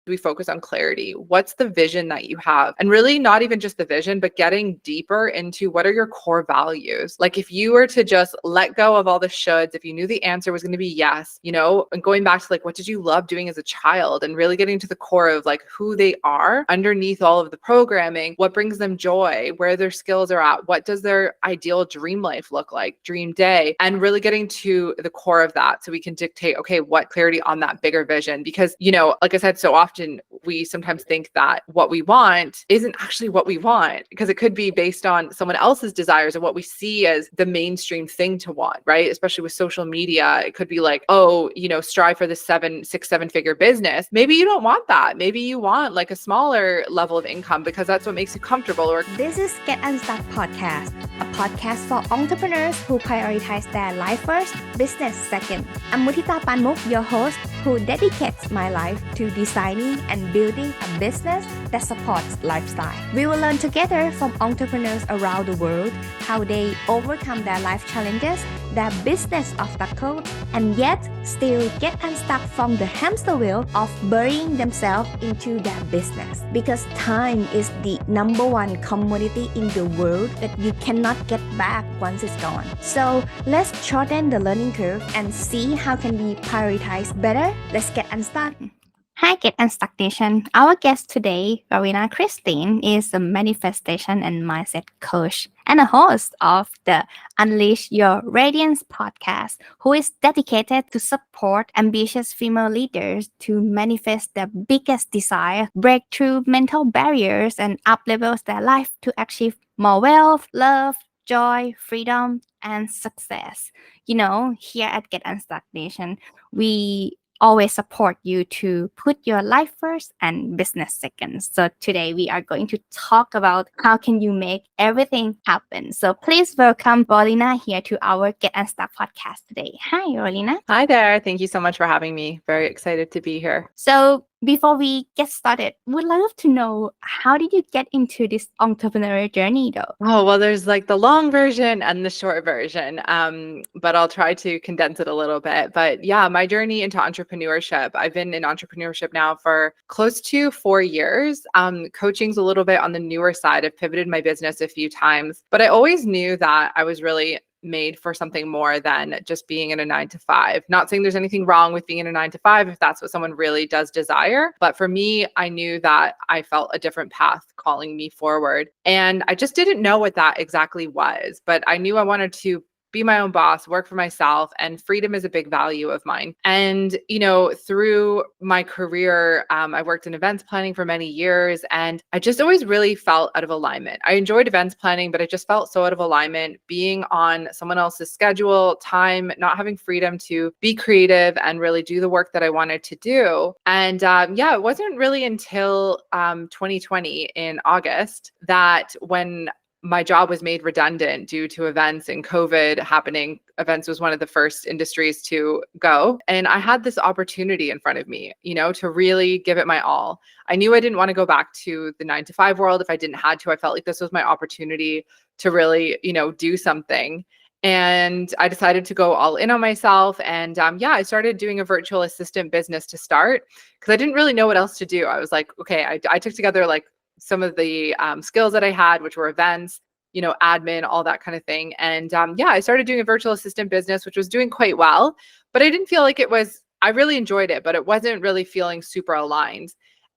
we focus on clarity. What's the vision that you have? And really not even just the vision, but getting deeper into what are your core values? Like if you were to just let go of all the shoulds, if you knew the answer was going to be yes, and going back to like, what did you love doing as a child, and really getting to the core of like who they are underneath all of the programming, what brings them joy, where their skills are at, what does their ideal dream life look like, dream day, and really getting to the core of that so we can dictate, okay, what clarity on that bigger vision. Because, like I said, so often we sometimes think that what we want isn't actually what we want, because it could be based on someone else's desires or what we see as the mainstream thing to want, right? Especially with social media, it could be like, oh, strive for this 7-figure business. Maybe you don't want that. Maybe you want like a smaller level of income because that's what makes you comfortable. Or this is Get Unstuck Podcast, a podcast for entrepreneurs who prioritize their life first, business second. I'm Mutita Panmuk, your host, who dedicates my life to designing and building a business that supports lifestyle. We will learn together from entrepreneurs around the world how they overcome their life challenges, their business obstacles, and yet still get unstuck from the hamster wheel of burying themselves into their business. Because time is the number one commodity in the world that you cannot get back once it's gone. So let's shorten the learning curve and see how can we prioritize better. Let's get unstuck. Hi, Get Unstuck Nation. Our guest today, Lorina Christine, is a manifestation and mindset coach and a host of the Unleash Your Radiance Podcast, who is dedicated to support ambitious female leaders to manifest their biggest desire, break through mental barriers, and uplevel their life to achieve more wealth, love, joy, freedom, and success. Here at Get Unstuck Nation, we always support you to put your life first and business second. So today we are going to talk about how can you make everything happen. So please welcome Lorina here to our Get Unstuck podcast today. Hi, Lorina. Hi there. Thank you so much for having me. Very excited to be here. So before we get started, would love to know, how did you get into this entrepreneurial journey though? Oh, well, there's like the long version and the short version, but I'll try to condense it a little bit. But yeah, my journey into entrepreneurship, I've been in entrepreneurship now for close to 4 years. Coaching's a little bit on the newer side. I've pivoted my business a few times, but I always knew that I was really made for something more than just being in a 9-to-5. Not saying there's anything wrong with being in a 9-to-5 if that's what someone really does desire. But for me, I knew that I felt a different path calling me forward. And I just didn't know what that exactly was. But I knew I wanted to be my own boss, work for myself, and freedom is a big value of mine. And, through my career, I worked in events planning for many years, and I just always really felt out of alignment. I enjoyed events planning, but I just felt so out of alignment being on someone else's schedule, time, not having freedom to be creative and really do the work that I wanted to do. And it wasn't really until 2020 in August that when my job was made redundant due to events and COVID happening. Events was one of the first industries to go. And I had this opportunity in front of me, to really give it my all. I knew I didn't want to go back to the 9-to-5 world if I didn't had to. I felt like this was my opportunity to really, do something. And I decided to go all in on myself. And I started doing a virtual assistant business to start because I didn't really know what else to do. I was like, okay, I took together like some of the skills that I had, which were events, admin, all that kind of thing. And I started doing a virtual assistant business, which was doing quite well, but I didn't feel like I really enjoyed it, but it wasn't really feeling super aligned.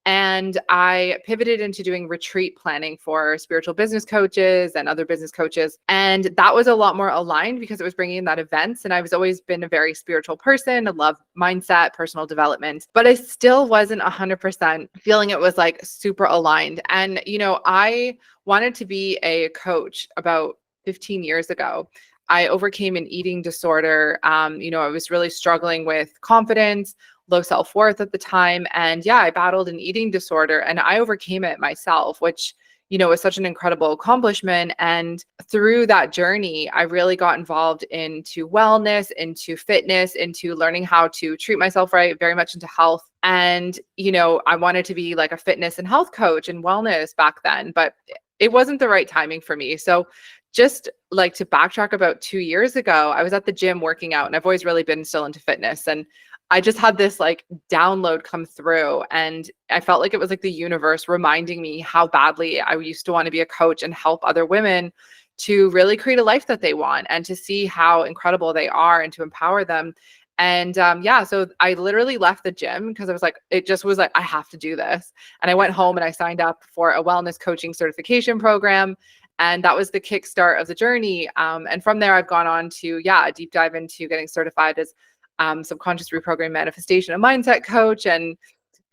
And I pivoted into doing retreat planning for spiritual business coaches and other business coaches. And that was a lot more aligned because it was bringing in that events. And I was always been a very spiritual person. I love mindset, personal development, but I still wasn't 100% feeling it was like super aligned. And, I wanted to be a coach about 15 years ago. I overcame an eating disorder. I was really struggling with confidence, low self-worth at the time. And I battled an eating disorder and I overcame it myself, which, was such an incredible accomplishment. And through that journey, I really got involved into wellness, into fitness, into learning how to treat myself right, very much into health. And, I wanted to be like a fitness and health coach and wellness back then, but it wasn't the right timing for me. So just like to backtrack about 2 years ago, I was at the gym working out and I've always really been still into fitness. And I just had this like download come through, and I felt like it was like the universe reminding me how badly I used to want to be a coach and help other women to really create a life that they want and to see how incredible they are and to empower them. And yeah, so I literally left the gym because I was like, it just was like, I have to do this. And I went home and I signed up for a wellness coaching certification program. And that was the kickstart of the journey. And from there, I've gone on to, yeah, a deep dive into getting certified as subconscious reprogram manifestation, a mindset coach, and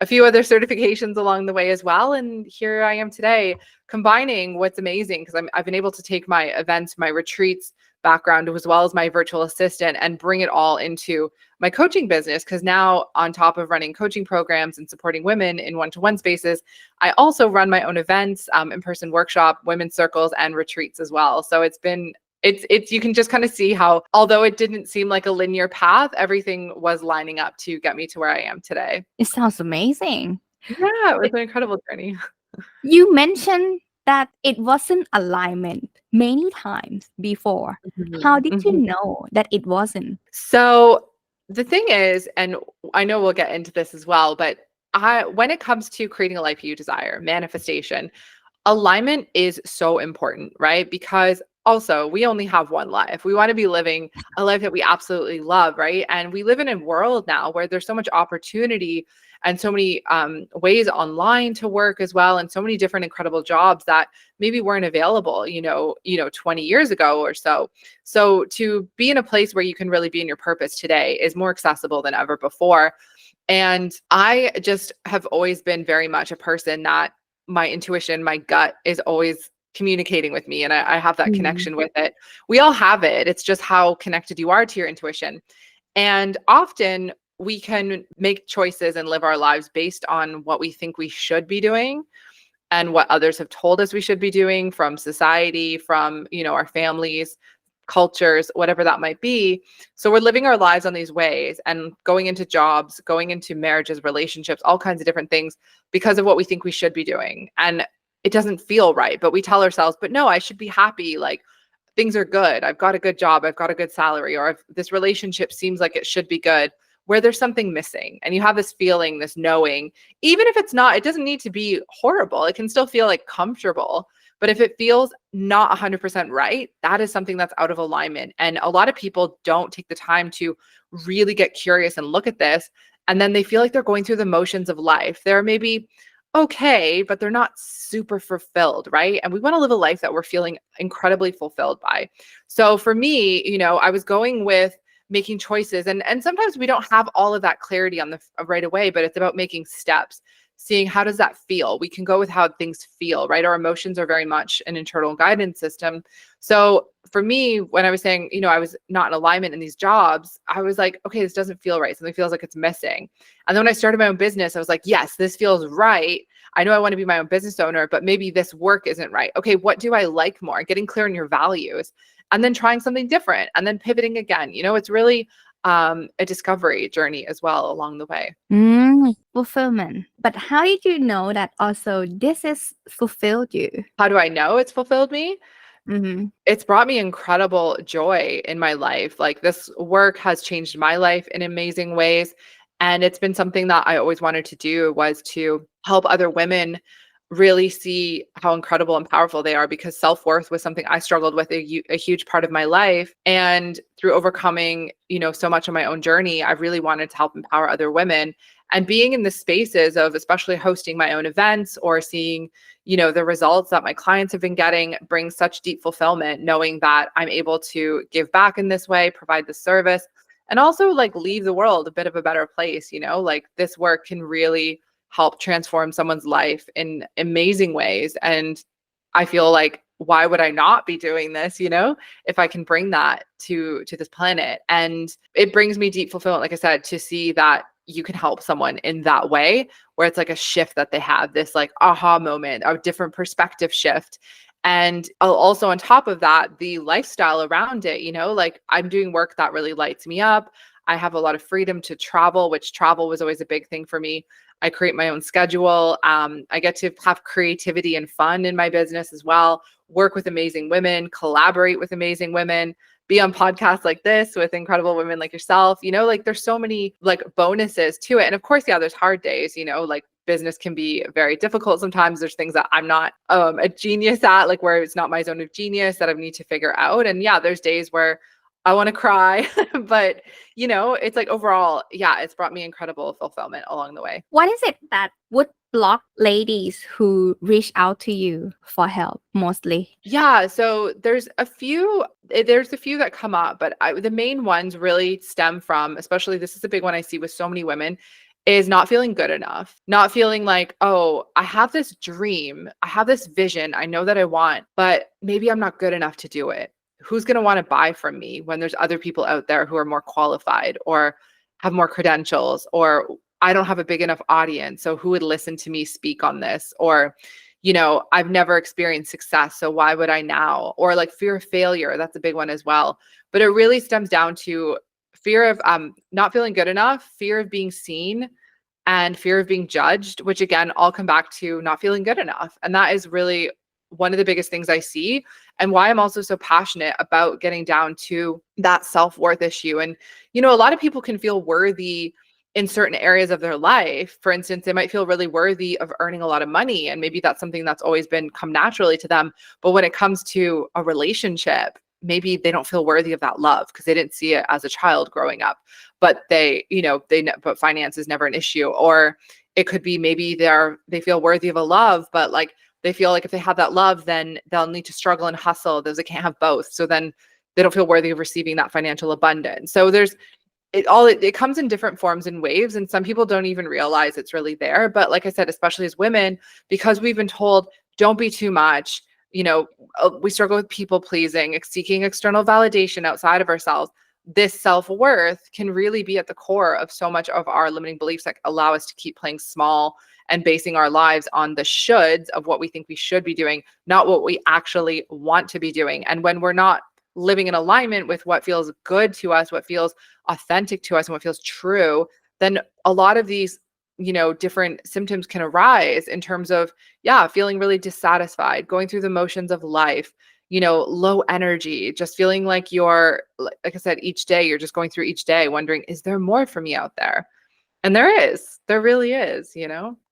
a few other certifications along the way as well. And here I am today, combining what's amazing because I've been able to take my events, my retreats background, as well as my virtual assistant, and bring it all into my coaching business. Because now, on top of running coaching programs and supporting women in one-to-one spaces, I also run my own events, in-person workshop, women's circles, and retreats as well. So it's you can just kind of see how, although it didn't seem like a linear path, everything was lining up to get me to where I am today. It sounds amazing. Yeah, it was an incredible journey. You mentioned that it wasn't alignment many times before. How did you know that it wasn't? So the thing is, and I know we'll get into this as well, but when it comes to creating a life you desire, manifestation, alignment is so important, right? Because also, we only have one life. We want to be living a life that we absolutely love, right? And we live in a world now where there's so much opportunity and so many ways online to work as well, and so many different incredible jobs that maybe weren't available, 20 years ago or so. So to be in a place where you can really be in your purpose today is more accessible than ever before. And I just have always been very much a person that my intuition, my gut is always communicating with me, and I have that connection with it. We all have it. It's just how connected you are to your intuition. And often we can make choices and live our lives based on what we think we should be doing and what others have told us we should be doing, from society, from, our families, cultures, whatever that might be. So we're living our lives on these ways and going into jobs, going into marriages, relationships, all kinds of different things because of what we think we should be doing. And it doesn't feel right, but we tell ourselves, but no, I should be happy. Like, things are good. I've got a good job. I've got a good salary, or if this relationship seems like it should be good, where there's something missing. And you have this feeling, this knowing, even if it's not, it doesn't need to be horrible. It can still feel like comfortable. But if it feels not 100% right, that is something that's out of alignment. And a lot of people don't take the time to really get curious and look at this. And then they feel like they're going through the motions of life. They're maybe okay, but they're not super fulfilled, right? And we want to live a life that we're feeling incredibly fulfilled by. So for me, I was going with making choices, and sometimes we don't have all of that clarity on the right away, but it's about making steps, seeing how does that feel. We can go with how things feel, right? Our emotions are very much an internal guidance system. So for me, when I was saying, I was not in alignment in these jobs, I was like, okay, this doesn't feel right. Something feels like it's missing. And then when I started my own business, I was like, yes, this feels right. I know I want to be my own business owner, but maybe this work isn't right. Okay, what do I like more? Getting clear on your values, and then trying something different, and then pivoting again. It's really a discovery journey as well along the way. Fulfillment. But how did you know that also this is fulfilled you? How do I know it's fulfilled me? It's brought me incredible joy in my life. Like, this work has changed my life in amazing ways. And it's been something that I always wanted to do, was to help other women really see how incredible and powerful they are, because self-worth was something I struggled with a huge part of my life. And through overcoming, so much of my own journey, I really wanted to help empower other women. And being in the spaces of especially hosting my own events or seeing, the results that my clients have been getting brings such deep fulfillment, knowing that I'm able to give back in this way, provide the service, and also like leave the world a bit of a better place. Like, this work can really help transform someone's life in amazing ways. And I feel like, why would I not be doing this, if I can bring that to this planet? And it brings me deep fulfillment, like I said, to see that you can help someone in that way, where it's like a shift that they have, this like aha moment, a different perspective shift. And also on top of that, the lifestyle around it, like, I'm doing work that really lights me up. I have a lot of freedom to travel, which travel was always a big thing for me. I create my own schedule. I get to have creativity and fun in my business as well, work with amazing women, collaborate with amazing women, be on podcasts like this with incredible women like yourself. Like there's so many like bonuses to it. And of course, yeah, there's hard days, like business can be very difficult sometimes. There's things that I'm not a genius at, like where it's not my zone of genius that I need to figure out. And yeah, there's days where I want to cry, but it's like overall, yeah, it's brought me incredible fulfillment along the way. What is it that would block ladies who reach out to you for help mostly? Yeah, so there's a few that come up, but the main ones really stem from, especially this is a big one I see with so many women, is not feeling good enough, not feeling like, oh, I have this dream, I have this vision, I know that I want, but maybe I'm not good enough to do it. Who's going to want to buy from me when there's other people out there who are more qualified or have more credentials, or I don't have a big enough audience, so who would listen to me speak on this? Or, I've never experienced success, so why would I now? Or like fear of failure, that's a big one as well. But it really stems down to fear of not feeling good enough, fear of being seen, and fear of being judged, which again, all come back to not feeling good enough. And that is really one of the biggest things I see, and why I'm also so passionate about getting down to that self-worth issue. And, a lot of people can feel worthy in certain areas of their life. For instance, they might feel really worthy of earning a lot of money, and maybe that's something that's always been come naturally to them. But when it comes to a relationship, maybe they don't feel worthy of that love because they didn't see it as a child growing up, but but finance is never an issue. Or it could be maybe they feel worthy of a love, but like they feel like if they have that love, then they'll need to struggle and hustle. They can't have both. So then they don't feel worthy of receiving that financial abundance. So it comes in different forms and waves. And some people don't even realize it's really there. But like I said, especially as women, because we've been told, don't be too much, we struggle with people pleasing, seeking external validation outside of ourselves. This self-worth can really be at the core of so much of our limiting beliefs that allow us to keep playing small and basing our lives on the shoulds of what we think we should be doing, not what we actually want to be doing. And when we're not living in alignment with what feels good to us, what feels authentic to us, and what feels true, then a lot of these, different symptoms can arise in terms of, feeling really dissatisfied, going through the motions of life, low energy, just feeling like you're, like I said, each day, you're just going through each day wondering, is there more for me out there? And there really is,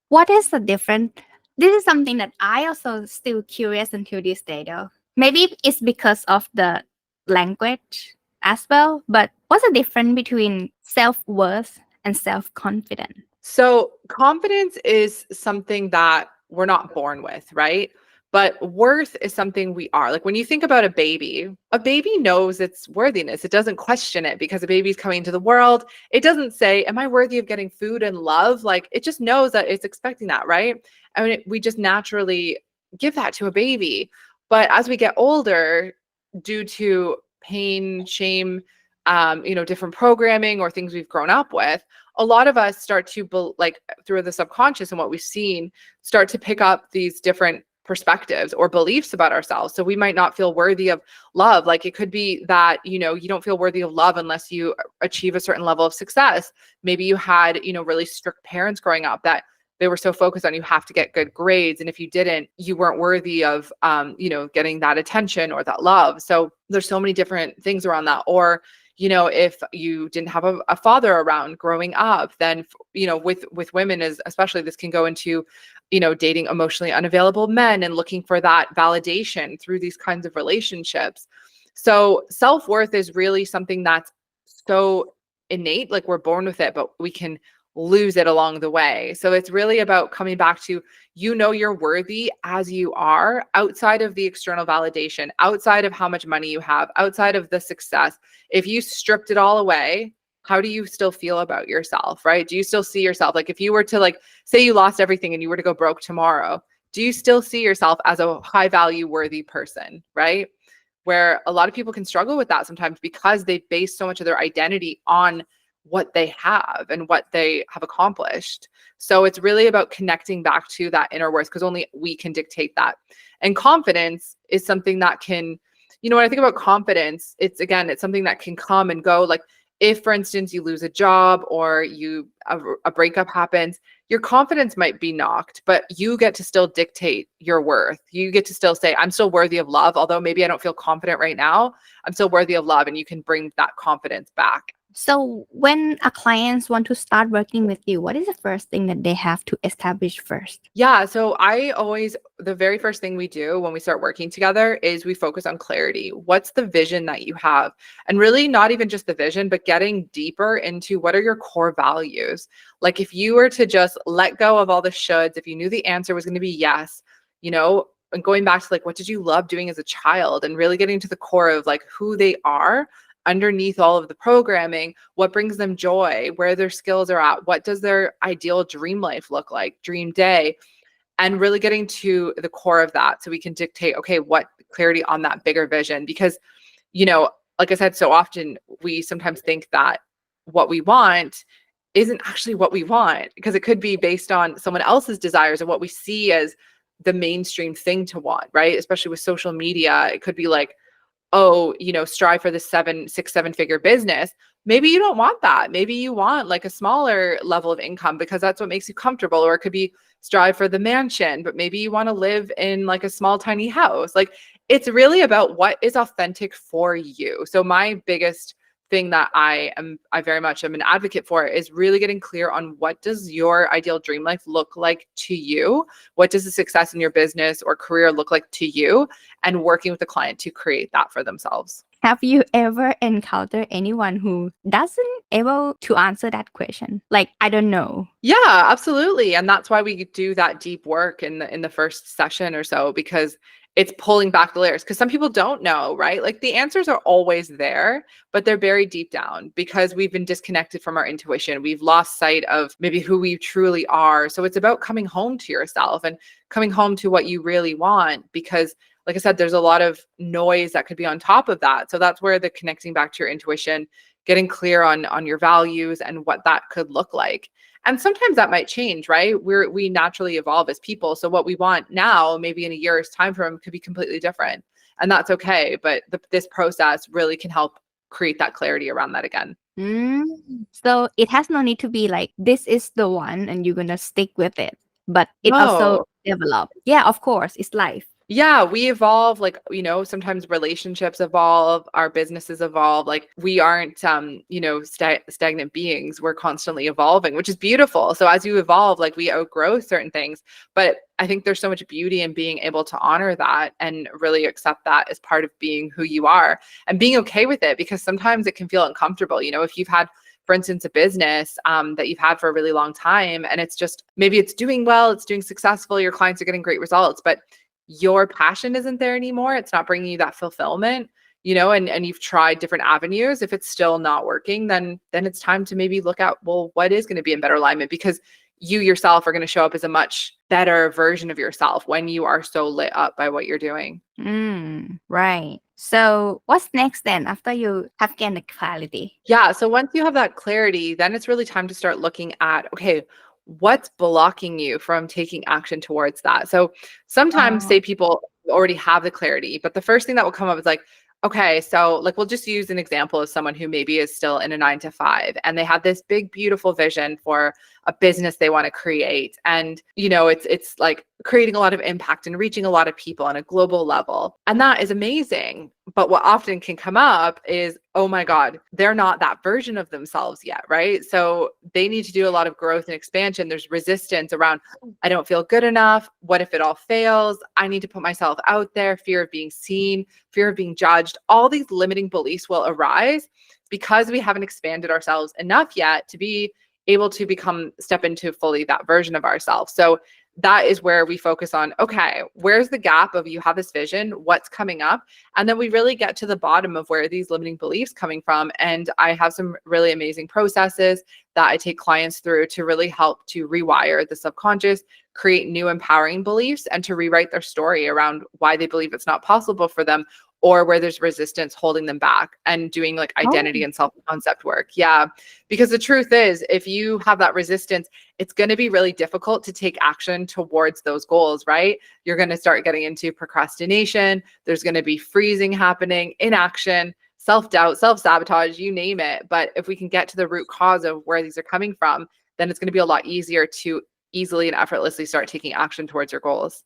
What is the difference? This is something that I also still curious until this day though. Maybe it's because of the language as well, but what's the difference between self-worth and self-confidence? So confidence is something that we're not born with, right? But worth is something we are. Like when you think about a baby knows its worthiness. It doesn't question it because a baby's coming into the world. It doesn't say, am I worthy of getting food and love? Like it just knows that it's expecting that, right? I mean, we just naturally give that to a baby. But as we get older, due to pain, shame, different programming or things we've grown up with, a lot of us start to, like through the subconscious and what we've seen, start to pick up these different perspectives or beliefs about ourselves. So we might not feel worthy of love. Like it could be that, you don't feel worthy of love unless you achieve a certain level of success. Maybe you had, really strict parents growing up that they were so focused on you have to get good grades. And if you didn't, you weren't worthy of, getting that attention or that love. So there's so many different things around that. Or, if you didn't have a father around growing up, then, with women especially this can go into, dating emotionally unavailable men and looking for that validation through these kinds of relationships. So self-worth is really something that's so innate, like we're born with it, but we can lose it along the way. So it's really about coming back to, you're worthy as you are, outside of the external validation, outside of how much money you have, outside of the success. If you stripped it all away, how do you still feel about yourself, right? Do you still see yourself? Like if you were to say you lost everything and you were to go broke tomorrow, do you still see yourself as a high value worthy person, right? Where a lot of people can struggle with that sometimes because they base so much of their identity on what they have and what they have accomplished. So it's really about connecting back to that inner worth because only we can dictate that. And confidence is something that can, when I think about confidence, it's something that can come and go. Like if, for instance, you lose a job or a breakup happens, your confidence might be knocked, but you get to still dictate your worth. You get to still say, I'm still worthy of love. Although maybe I don't feel confident right now, I'm still worthy of love. And you can bring that confidence back. So when a clients want to start working with you, what is the first thing that they have to establish first? Yeah. So the very first thing we do when we start working together is we focus on clarity. What's the vision that you have? And really not even just the vision, but getting deeper into what are your core values? Like if you were to just let go of all the shoulds, if you knew the answer was going to be yes, and going back to like, what did you love doing as a child, and really getting to the core of like who they are underneath all of the programming, what brings them joy, where their skills are at, what does their ideal dream life look like, dream day, and really getting to the core of that so we can dictate, okay, what clarity on that bigger vision. Because, like I said, so often we sometimes think that what we want isn't actually what we want, because it could be based on someone else's desires and what we see as the mainstream thing to want, right? Especially with social media, it could be like, oh, strive for the 7-figure business. Maybe you don't want that. Maybe you want like a smaller level of income because that's what makes you comfortable. Or it could be strive for the mansion, but maybe you want to live in like a small, tiny house. Like it's really about what is authentic for you. So my biggest thing that I very much am an advocate for is really getting clear on what does your ideal dream life look like to you? What does the success in your business or career look like to you? And working with the client to create that for themselves. Have you ever encountered anyone who doesn't able to answer that question? Like, I don't know. Yeah, absolutely. And that's why we do that deep work in the first session or so, because it's pulling back the layers, because some people don't know, right? Like the answers are always there, but they're buried deep down because we've been disconnected from our intuition. We've lost sight of maybe who we truly are. So it's about coming home to yourself and coming home to what you really want, because like I said, there's a lot of noise that could be on top of that. So that's where the connecting back to your intuition, getting clear on your values and what that could look like. And sometimes that might change, right? We naturally evolve as people. So what we want now, maybe in a year's time frame, could be completely different. And that's okay. But this process really can help create that clarity around that again. So it has no need to be like, this is the one and you're going to stick with it. But it also develops. Yeah, of course. It's life. Yeah, we evolve, like, sometimes relationships evolve, our businesses evolve. Like we aren't, stagnant beings. We're constantly evolving, which is beautiful. So as you evolve, like we outgrow certain things, but I think there's so much beauty in being able to honor that and really accept that as part of being who you are and being okay with it, because sometimes it can feel uncomfortable. If you've had, for instance, a business that you've had for a really long time, and it's just, maybe it's doing well, it's doing successful, your clients are getting great results, but your passion isn't there anymore. It's not bringing you that fulfillment, and you've tried different avenues. If it's still not working, then it's time to maybe look at, well, what is going to be in better alignment, because you yourself are going to show up as a much better version of yourself when you are so lit up by what you're doing. Right. So what's next then after you have gained the clarity? Yeah. So once you have that clarity, then it's really time to start looking at, okay, what's blocking you from taking action towards that? So sometimes say people already have the clarity, but the first thing that will come up is like, okay, so like, we'll just use an example of someone who maybe is still in a 9-to-5 and they have this big, beautiful vision for a business they want to create. And, it's like creating a lot of impact and reaching a lot of people on a global level. And that is amazing. But what often can come up is, oh my God, they're not that version of themselves yet, right? So they need to do a lot of growth and expansion. There's resistance around, I don't feel good enough. What if it all fails? I need to put myself out there. Fear of being seen, fear of being judged. All these limiting beliefs will arise because we haven't expanded ourselves enough yet to be able to step into fully that version of ourselves. So that is where we focus on, okay, where's the gap of you have this vision, what's coming up? And then we really get to the bottom of where these limiting beliefs coming from. And I have some really amazing processes that I take clients through to really help to rewire the subconscious, create new empowering beliefs, and to rewrite their story around why they believe it's not possible for them, or where there's resistance holding them back, and doing like identity and self-concept work. Yeah. Because the truth is, if you have that resistance, it's going to be really difficult to take action towards those goals, right? You're going to start getting into procrastination. There's going to be freezing happening, inaction, self-doubt, self-sabotage, you name it. But if we can get to the root cause of where these are coming from, then it's going to be a lot easier to easily and effortlessly start taking action towards your goals.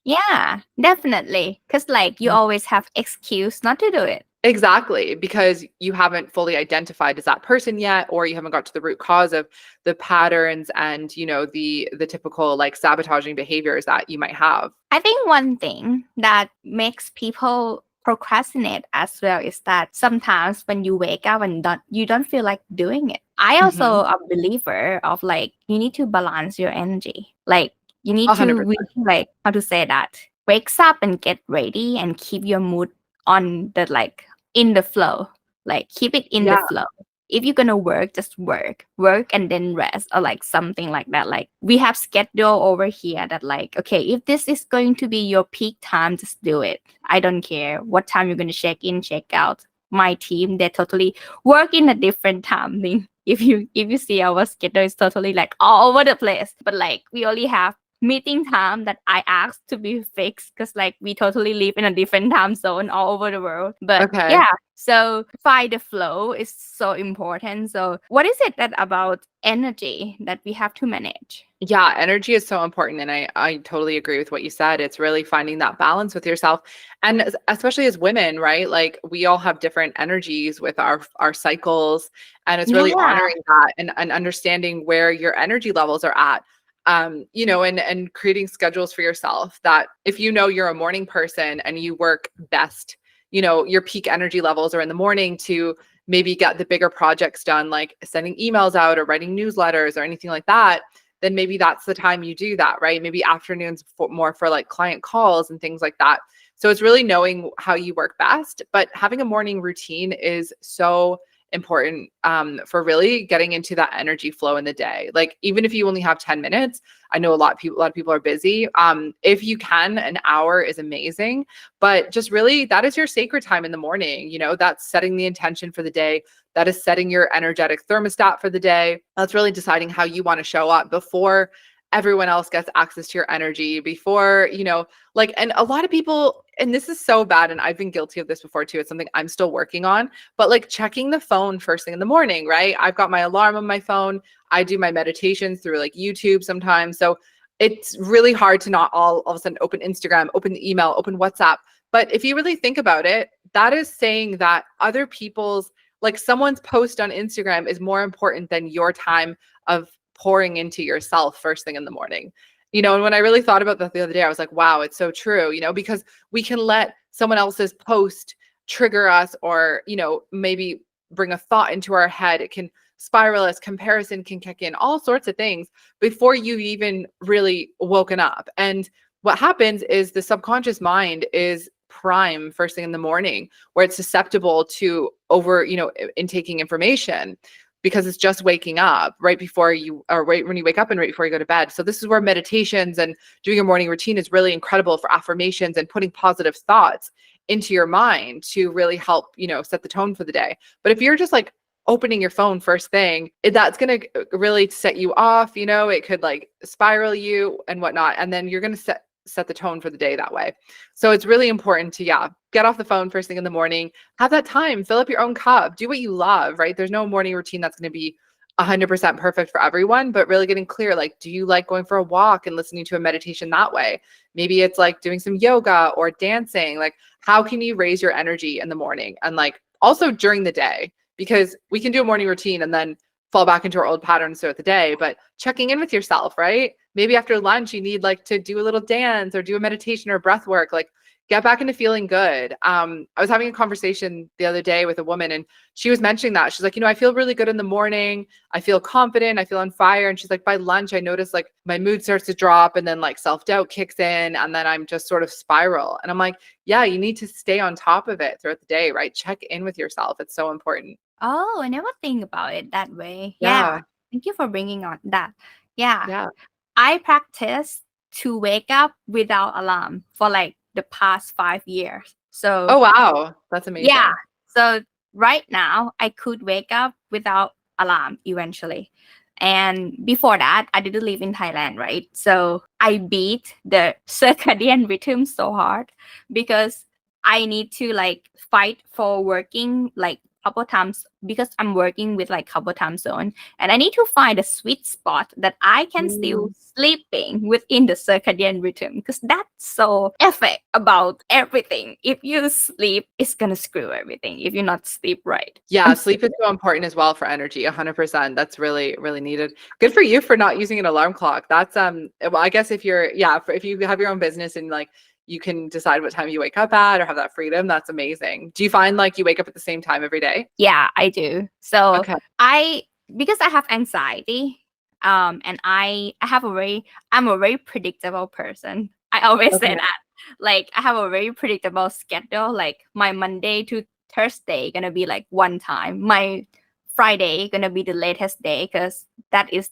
Yeah, definitely. Because like you always have excuse not to do it. Exactly, because you haven't fully identified as that person yet, or you haven't got to the root cause of the patterns and, you know, the typical like sabotaging behaviors that you might have. I think one thing that makes people procrastinate as well is that sometimes when you wake up and you don't feel like doing it. I also a believer of like you need to balance your energy. Like you need to 100%. really, like, how to say that, wakes up and get ready and keep your mood on the like in the flow, like keep it in the flow. If you're gonna work, just work and then rest, or like something like that. Like we have schedule over here that like, okay, if this is going to be your peak time, just do it. I don't care what time you're gonna check in, check out. My team, they totally work in a different timing. If you see our schedule is totally like all over the place, but like we only have meeting time that I asked to be fixed because like we totally live in a different time zone all over the world. But yeah, so find the flow is so important. So what is it that about energy that we have to manage? Yeah, energy is so important. And I totally agree with what you said. It's really finding that balance with yourself. And especially as women, right? Like we all have different energies with our cycles. And it's really honoring that and understanding where your energy levels are at. You know, and creating schedules for yourself that if you know you're a morning person and you work best, you know, your peak energy levels are in the morning to maybe get the bigger projects done, like sending emails out or writing newsletters or anything like that, then maybe that's the time you do that, right? Maybe afternoons more for like client calls and things like that. So it's really knowing how you work best, but having a morning routine is so important for really getting into that energy flow in the day. Like even if you only have 10 minutes, I know a lot of people are busy. If you can, an hour is amazing, but just really that is your sacred time in the morning. You know, that's setting the intention for the day. That is setting your energetic thermostat for the day. That's really deciding how you want to show up before everyone else gets access to your energy, before, you know, like, and a lot of people, and this is so bad, and I've been guilty of this before too. It's something I'm still working on, but like checking the phone first thing in the morning, right? I've got my alarm on my phone. I do my meditations through like YouTube sometimes. So it's really hard to not all of a sudden open Instagram, open the email, open WhatsApp. But if you really think about it, that is saying that other people's, like someone's post on Instagram is more important than your time of pouring into yourself first thing in the morning. You know, and when I really thought about that the other day, I was like, wow, it's so true, you know, because we can let someone else's post trigger us or, you know, maybe bring a thought into our head. It can spiral us, comparison can kick in, all sorts of things before you've even really woken up. And what happens is the subconscious mind is prime first thing in the morning, where it's susceptible to intaking information, because it's just waking up right before you, or right when you wake up and right before you go to bed. So this is where meditations and doing a morning routine is really incredible for affirmations and putting positive thoughts into your mind to really help, you know, set the tone for the day. But if you're just like opening your phone first thing, that's going to really set you off, you know, it could like spiral you and whatnot. And then you're going to set the tone for the day that way. So it's really important to, get off the phone first thing in the morning, have that time, fill up your own cup, do what you love, right? There's no morning routine that's going to be 100% perfect for everyone, but really getting clear, like, do you like going for a walk and listening to a meditation that way? Maybe it's like doing some yoga or dancing. Like, how can you raise your energy in the morning and like also during the day? Because we can do a morning routine and then fall back into our old patterns throughout the day, but checking in with yourself, right? Maybe after lunch, you need like to do a little dance or do a meditation or breath work, like get back into feeling good. I was having a conversation the other day with a woman and she was mentioning that. She's like, you know, I feel really good in the morning. I feel confident. I feel on fire. And she's like, by lunch, I notice like my mood starts to drop and then like self-doubt kicks in and then I'm just sort of spiral. And I'm like, yeah, you need to stay on top of it throughout the day, right? Check in with yourself. It's so important. Oh, I never think about it that way. Yeah. Thank you for bringing on that. Yeah. Yeah. I practice to wake up without alarm for like the past 5 years. So, oh, wow. That's amazing. Yeah. So right now I could wake up without alarm eventually. And before that, I didn't live in Thailand, right? So I beat the circadian rhythm so hard because I need to like fight for working like couple times because I'm working with like couple time zone, and I need to find a sweet spot that I can still sleeping within the circadian rhythm, because that's so affect about everything. If you sleep, it's gonna screw everything if you not sleep right. Yeah, sleep is so important as well for energy. 100%. That's really, really needed. Good for you for not using an alarm clock. That's well, I guess if you're if you have your own business and like you can decide what time you wake up at or have that freedom, that's amazing. Do you find like you wake up at the same time every day? Yeah, I do. So Okay. because I have anxiety, and I'm a very predictable person. I always say Okay. that. Like I have a very predictable schedule. Like my Monday to Thursday gonna be like one time. My Friday gonna be the latest day because that is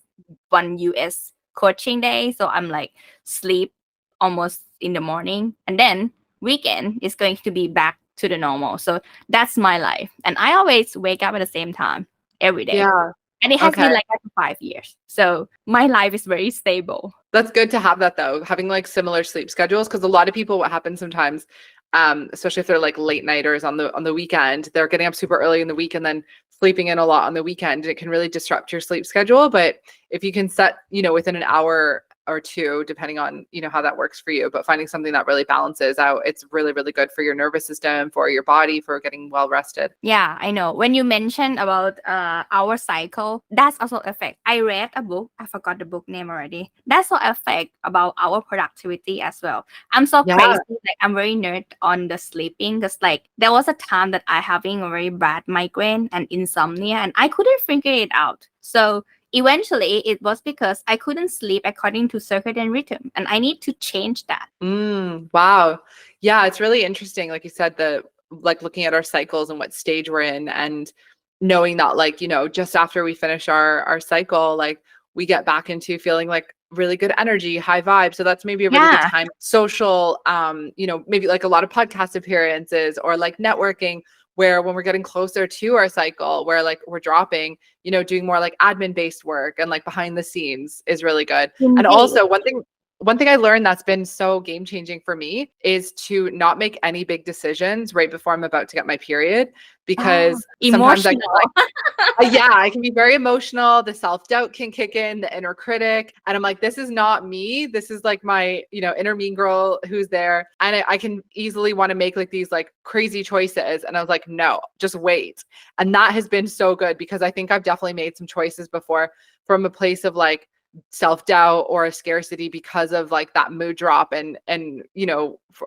one US coaching day. So I'm like sleep almost in the morning, and then weekend is going to be back to the normal. So that's my life, and I always wake up at the same time every day. Yeah. And it has Okay. been like that for 5 years. So my life is very stable. That's good to have that though, having like similar sleep schedules, because a lot of people, what happens sometimes, especially if they're like late nighters on the weekend, they're getting up super early in the week and then sleeping in a lot on the weekend. It can really disrupt your sleep schedule. But if you can set, within an hour or two, depending on, how that works for you, but finding something that really balances out, it's really, really good for your nervous system, for your body, for getting well rested. Yeah, I know. When you mentioned about our cycle, that's also affect. I read a book. I forgot the book name already. That's also affect about our productivity as well. I'm so Yeah. crazy. Like I'm very nerd on the sleeping, because like there was a time that I having a very bad migraine and insomnia, and I couldn't figure it out. So eventually it was because I couldn't sleep according to circadian rhythm, and I need to change that. Wow. Yeah, it's really interesting. Like you said, like looking at our cycles and what stage we're in, and knowing that like, just after we finish our cycle, like we get back into feeling like really good energy, high vibe. So that's maybe a really good time. Social, maybe like a lot of podcast appearances or like networking, where when we're getting closer to our cycle, where like we're dropping, doing more like admin based work and like behind the scenes is really good. And also one thing I learned that's been so game changing for me is to not make any big decisions right before I'm about to get my period, because sometimes I can I can be very emotional. The self-doubt can kick in, the inner critic. And I'm like, this is not me. This is like my, inner mean girl who's there. And I can easily want to make like these like crazy choices. And I was like, no, just wait. And that has been so good, because I think I've definitely made some choices before from a place of like self-doubt or a scarcity because of like that mood drop and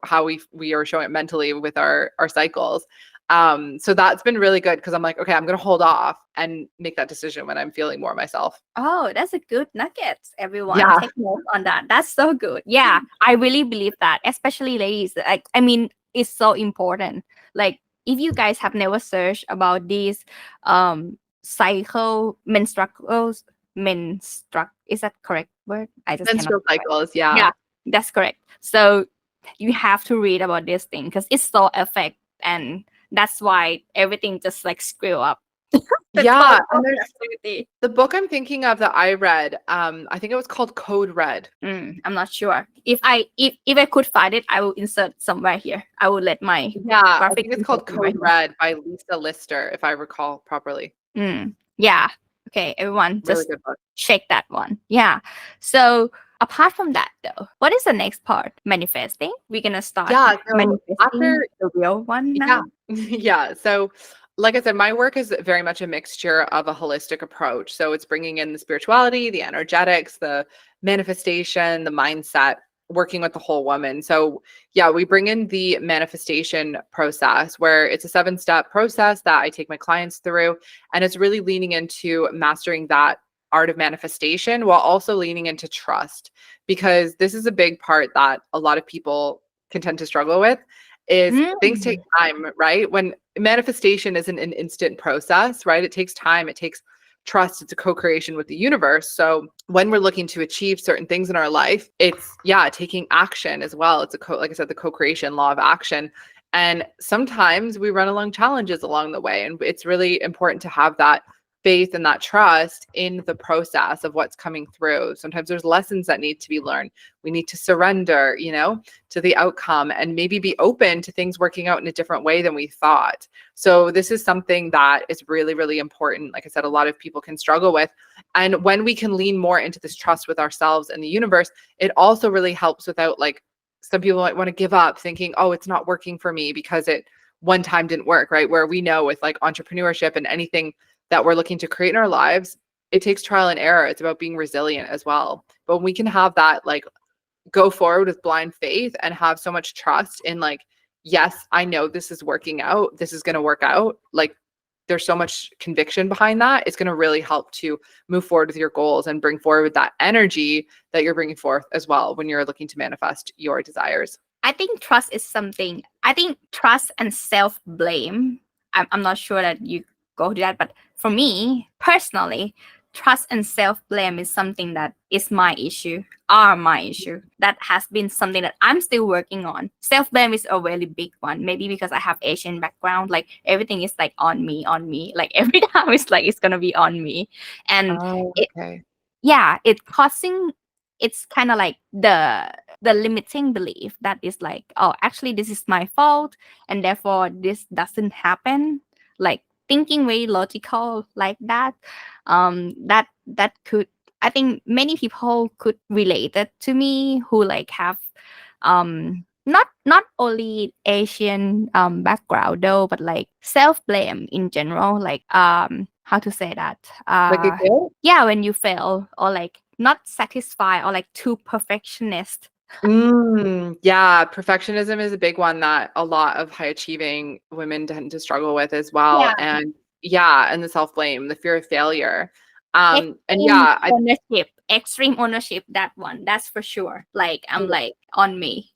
how we are showing it mentally with our cycles. So that's been really good, because I'm like, okay, I'm going to hold off and make that decision when I'm feeling more myself. Oh, that's a good nugget, everyone. Yeah. Take note on that. That's so good. Yeah, I really believe that, especially ladies. Like, I mean, it's so important. Like, if you guys have never searched about these cycle is that correct word? I just Menstrual cannot. cycles, yeah. Yeah, that's correct. So you have to read about this thing, because it's so affect, and that's why everything just like screw up. Yeah, and there's the book I'm thinking of that I read. I think it was called Code Red. I'm not sure. If I could find it, I will insert somewhere here. I will let my I think it's called Code Red by Lisa Lister, if I recall properly. Yeah. Okay, everyone, Really just good book. check that one. Yeah. So apart from that, though, what is the next part? Manifesting. We're gonna start. Yeah. So manifesting after the real one now. Yeah. So like I said, my work is very much a mixture of a holistic approach. So it's bringing in the spirituality, the energetics, the manifestation, the mindset, working with the whole woman. So yeah, we bring in the manifestation process, where it's a 7-step process that I take my clients through. And it's really leaning into mastering that art of manifestation while also leaning into trust, because this is a big part that a lot of people can tend to struggle with. Is things take time, right? When manifestation isn't an instant process, right? It takes time, it takes trust, it's a co-creation with the universe. So when we're looking to achieve certain things in our life, it's taking action as well. It's like I said, the co-creation law of action. And sometimes we run along challenges along the way, and it's really important to have that faith and that trust in the process of what's coming through. Sometimes there's lessons that need to be learned. We need to surrender, to the outcome and maybe be open to things working out in a different way than we thought. So this is something that is really, really important. Like I said, a lot of people can struggle with. And when we can lean more into this trust with ourselves and the universe, it also really helps without, like, some people might want to give up thinking, oh, it's not working for me because it one time didn't work, right? Where we know with like entrepreneurship and anything that we're looking to create in our lives, it takes trial and error. It's about being resilient as well. But when we can have that, like, go forward with blind faith and have so much trust in, like, yes, I know this is working out. This is going to work out. Like, there's so much conviction behind that. It's going to really help to move forward with your goals and bring forward that energy that you're bringing forth as well when you're looking to manifest your desires. I think trust and self-blame. I'm not sure that you go to that, but for me personally, trust and self-blame is something that is my issue. That has been something that I'm still working on. Self-blame is a really big one, maybe because I have Asian background. Like, everything is like on me. Like, every time it's like it's gonna be on me, and it's kind of like the limiting belief that is like, oh, actually this is my fault and therefore this doesn't happen. Like, thinking very logical like that, that could, I think many people could relate it to me who like have not only Asian background though, but like self-blame in general, like how to say that, Like a guilt? yeah, when you fail or like not satisfied or like too perfectionist. Yeah, perfectionism is a big one that a lot of high achieving women tend to struggle with as well. Yeah. And the self-blame, the fear of failure. Extreme ownership, that's for sure. Like, I'm like on me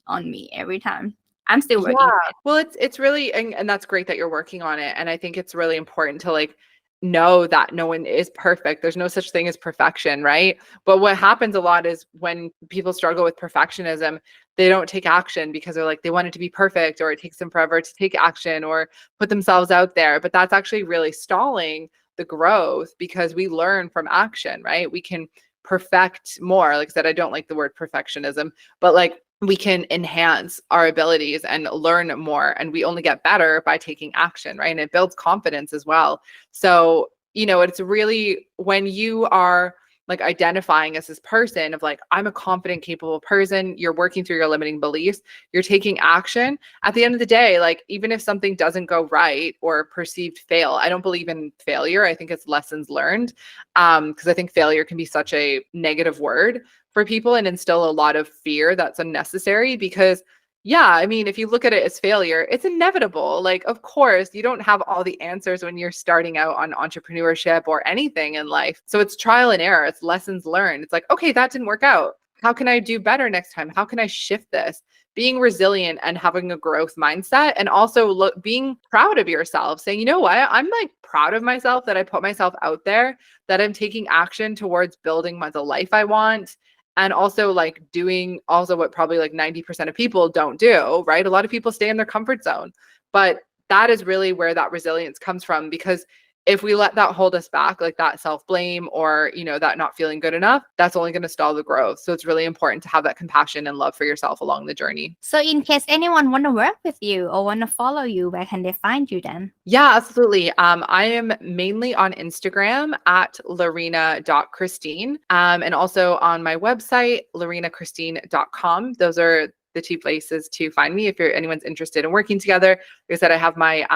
every time. I'm still working on it. Well, it's really, and that's great that you're working on it. And I think it's really important to, like, know that no one is perfect. There's no such thing as perfection, right? But what happens a lot is when people struggle with perfectionism, they don't take action because they're like, they want it to be perfect, or it takes them forever to take action or put themselves out there. But that's actually really stalling the growth, because we learn from action, right? We can perfect more. Like I said, I don't like the word perfectionism, but like, we can enhance our abilities and learn more, and we only get better by taking action, right? And it builds confidence as well. So, it's really, when you are like identifying as this person of like, I'm a confident, capable person, you're working through your limiting beliefs, you're taking action. At the end of the day, like, even if something doesn't go right or perceived fail, I don't believe in failure. I think it's lessons learned. Because I think failure can be such a negative word for people and instill a lot of fear that's unnecessary. Because I mean, if you look at it as failure, it's inevitable. Like, of course, you don't have all the answers when you're starting out on entrepreneurship or anything in life. So it's trial and error. It's lessons learned. It's like, okay, that didn't work out. How can I do better next time? How can I shift this? Being resilient and having a growth mindset, and also being proud of yourself, saying, you know what, I'm like proud of myself that I put myself out there, that I'm taking action towards building the life I want. And also like doing also what probably like 90% of people don't do, right? A lot of people stay in their comfort zone, but that is really where that resilience comes from. Because if we let that hold us back, like that self-blame or, that not feeling good enough, that's only going to stall the growth. So it's really important to have that compassion and love for yourself along the journey. So in case anyone want to work with you or want to follow you, where can they find you then? Yeah, absolutely. I am mainly on Instagram at Lorina.Christine, and also on my website, LorinaChristine.com. Those are the two places to find me if anyone's interested in working together. Like I said, I have my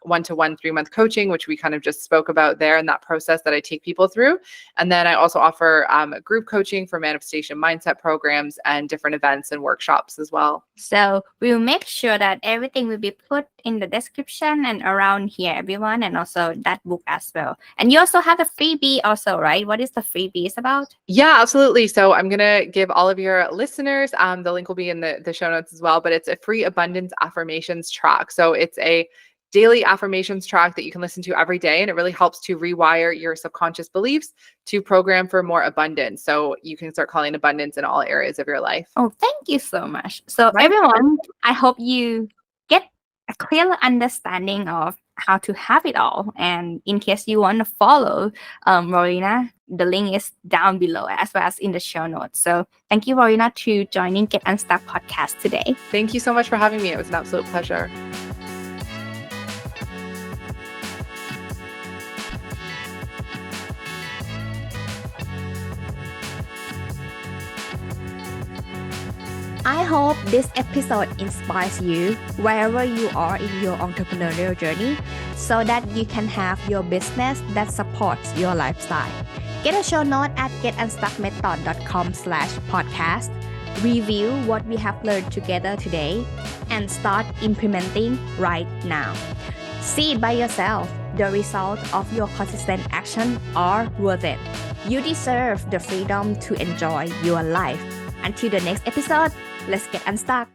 one-to-one 3-month coaching, which we kind of just spoke about there, in that process that I take people through. And then I also offer group coaching for manifestation mindset programs and different events and workshops as well. So we'll make sure that everything will be put in the description and around here, everyone, and also that book as well. And you also have a freebie also, right? What is the freebie about? Yeah, absolutely. So I'm going to give all of your listeners, the link will be in the show notes as well, but it's a free abundance affirmations track. So it's a daily affirmations track that you can listen to every day. And it really helps to rewire your subconscious beliefs to program for more abundance. So you can start calling abundance in all areas of your life. Oh, thank you so much. So everyone, I hope you get a clear understanding of how to have it all. And in case you want to follow Lorina, the link is down below as well as in the show notes. So thank you, Lorina, to joining Get Unstuck Podcast today. Thank you so much for having me. It was an absolute pleasure. I hope this episode inspires you wherever you are in your entrepreneurial journey so that you can have your business that supports your lifestyle. Get a show note at getunstuckmethod.com/podcast. Review what we have learned together today and start implementing right now. See it by yourself. The result of your consistent action are worth it. You deserve the freedom to enjoy your life. Until the next episode, let's get unstuck.